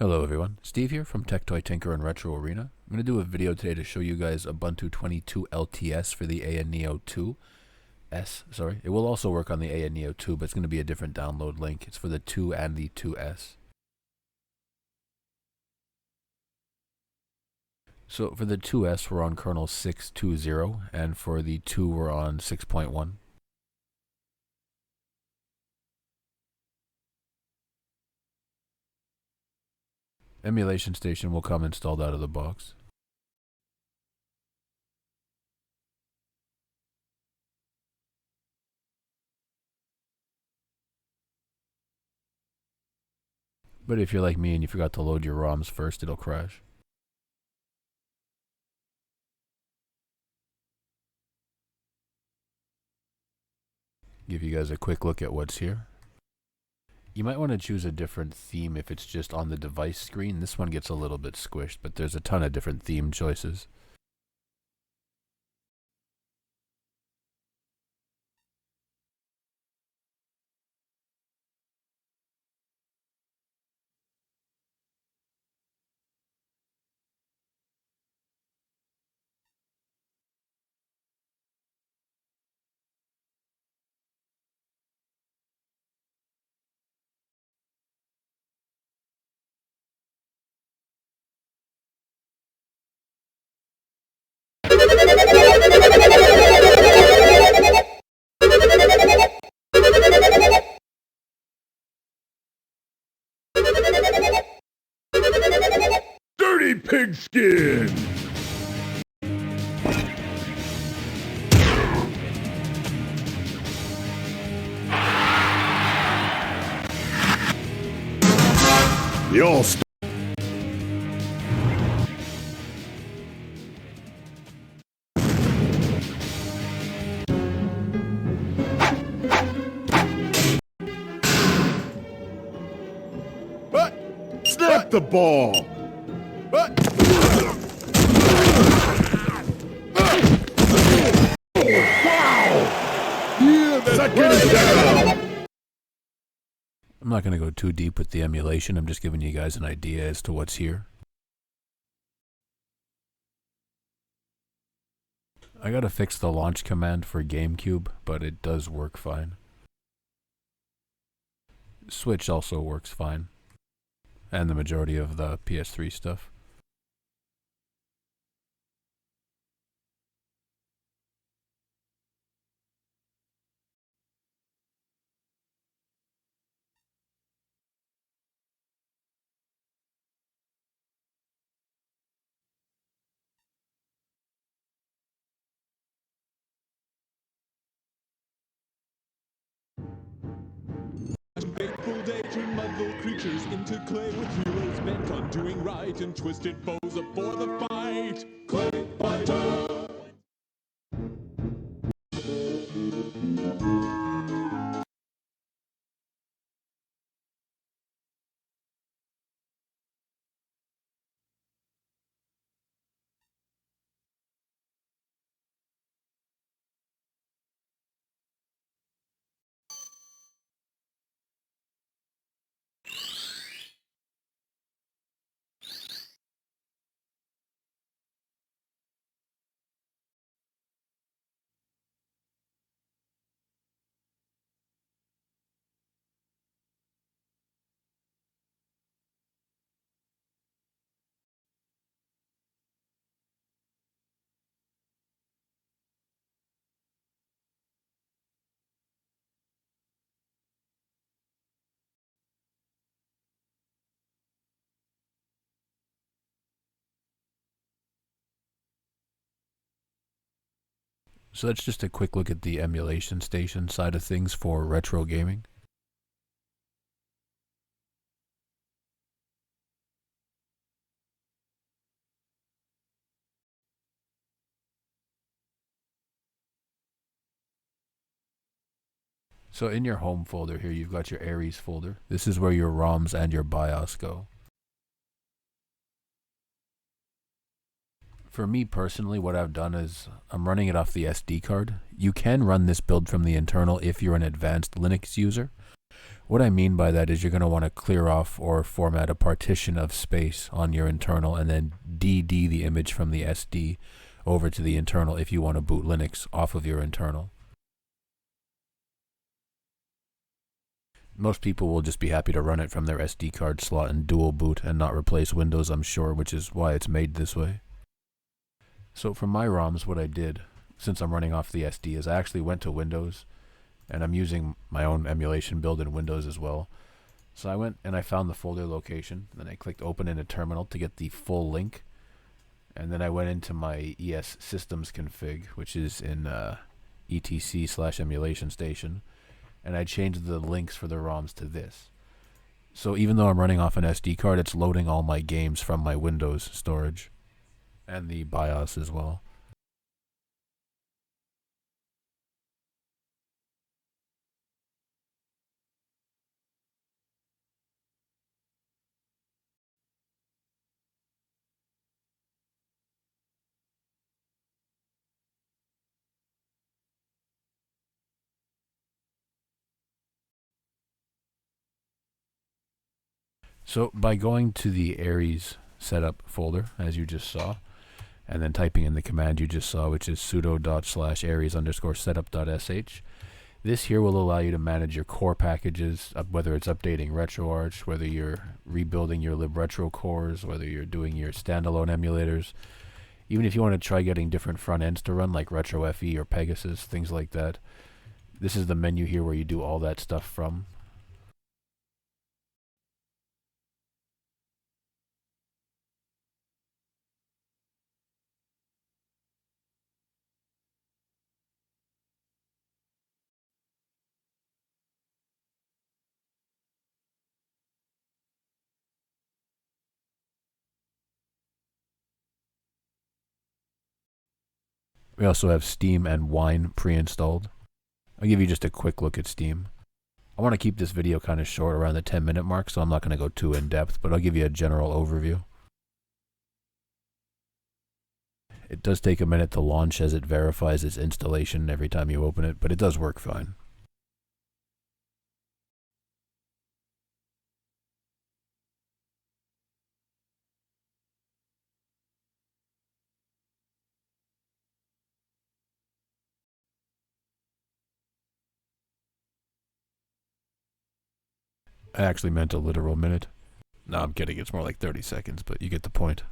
Hello everyone, Steve here from Tech Toy Tinker and Retro Arena. I'm going to do a video today to show you guys Ubuntu 22 LTS for the ANEO 2S. It will also work on the ANEO 2, but it's going to be a different download link. It's for the 2 and the 2S. So for the 2S we're on kernel 6.20, and for the 2 we're on 6.1. EmulationStation will come installed out of the box. But if you're like me and you forgot to load your ROMs first, it'll crash. Give you guys a quick look at what's here. You might want to choose a different theme if it's just on the device screen. This one gets a little bit squished, but there's a ton of different theme choices. Dirty pigskin! Y'all snap the ball! I'm not going to go too deep with the emulation. I'm just giving you guys an idea as to what's here. I gotta fix the launch command for GameCube, but it does work fine. Switch also works fine. And the majority of the PS3 stuff. Fateful day to muddle creatures into clay with heroes bent on doing right and twisted foes up for the fight. Clay fighter! So that's just a quick look at the EmulationStation side of things for retro gaming. So in your home folder here, you've got your Ares folder. This is where your ROMs and your BIOS go. For me personally, what I've done is I'm running it off the SD card. You can run this build from the internal if you're an advanced Linux user, What I mean by that is you're going to want to clear off or format a partition of space on your internal and then DD the image from the SD over to the internal if you want to boot Linux off of your internal. Most people will just be happy to run it from their SD card slot and dual boot and not replace Windows, I'm sure, which is why it's made this way. So for my ROMs, what I did, since I'm running off the SD, is I actually went to Windows, and I'm using my own emulation build in Windows as well. So I went and I found the folder location, then I clicked open in a terminal to get the full link, and then I went into my ES systems config, which is in etc/EmulationStation, and I changed the links for the ROMs to this. So even though I'm running off an SD card, it's loading all my games from my Windows storage, and the BIOS as well. So by going to the Ares setup folder, as you just saw, and then typing in the command you just saw, which is sudo./ares_setup.sh, this here will allow you to manage your core packages, whether it's updating RetroArch, whether you're rebuilding your libretro cores, whether you're doing your standalone emulators, even if you want to try getting different front ends to run like RetroFE or Pegasus, things like that. This is the menu here where you do all that stuff from. We also have Steam and Wine pre-installed. I'll give you just a quick look at Steam. I want to keep this video kind of short, around the 10-minute mark, so I'm not going to go too in-depth, but I'll give you a general overview. It does take a minute to launch as it verifies its installation every time you open it, but it does work fine. I actually meant a literal minute. No, I'm kidding, it's more like 30 seconds, but you get the point.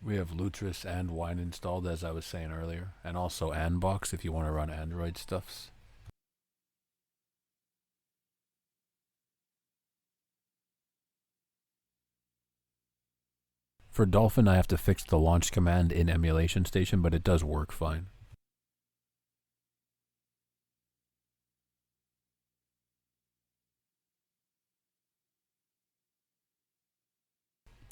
We have Lutris and Wine installed, as I was saying earlier, and also Anbox if you want to run Android stuffs. For Dolphin, I have to fix the launch command in EmulationStation, but it does work fine.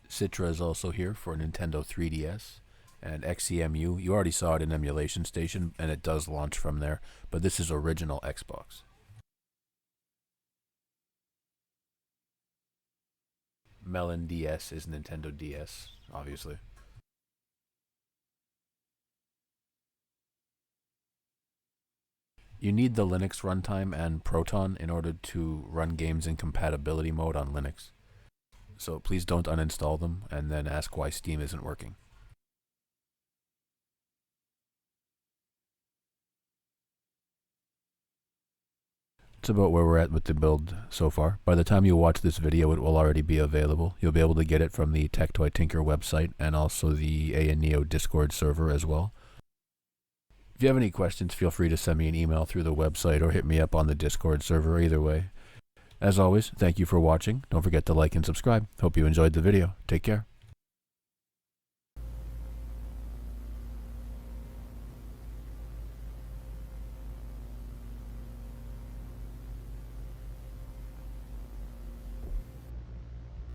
Citra is also here for Nintendo 3DS, and XEMU, you already saw it in EmulationStation, and it does launch from there, but this is original Xbox. Melon DS is Nintendo DS, obviously. You need the Linux runtime and Proton in order to run games in compatibility mode on Linux. So please don't uninstall them and then ask why Steam isn't working. That's about where we're at with the build so far. By the time you watch this video, it will already be available. You'll be able to get it from the Tectoy Tinker website and also the ANEO Discord server as well. If you have any questions, feel free to send me an email through the website or hit me up on the Discord server, either way. As always, thank you for watching. Don't forget to like and subscribe. Hope you enjoyed the video. Take care.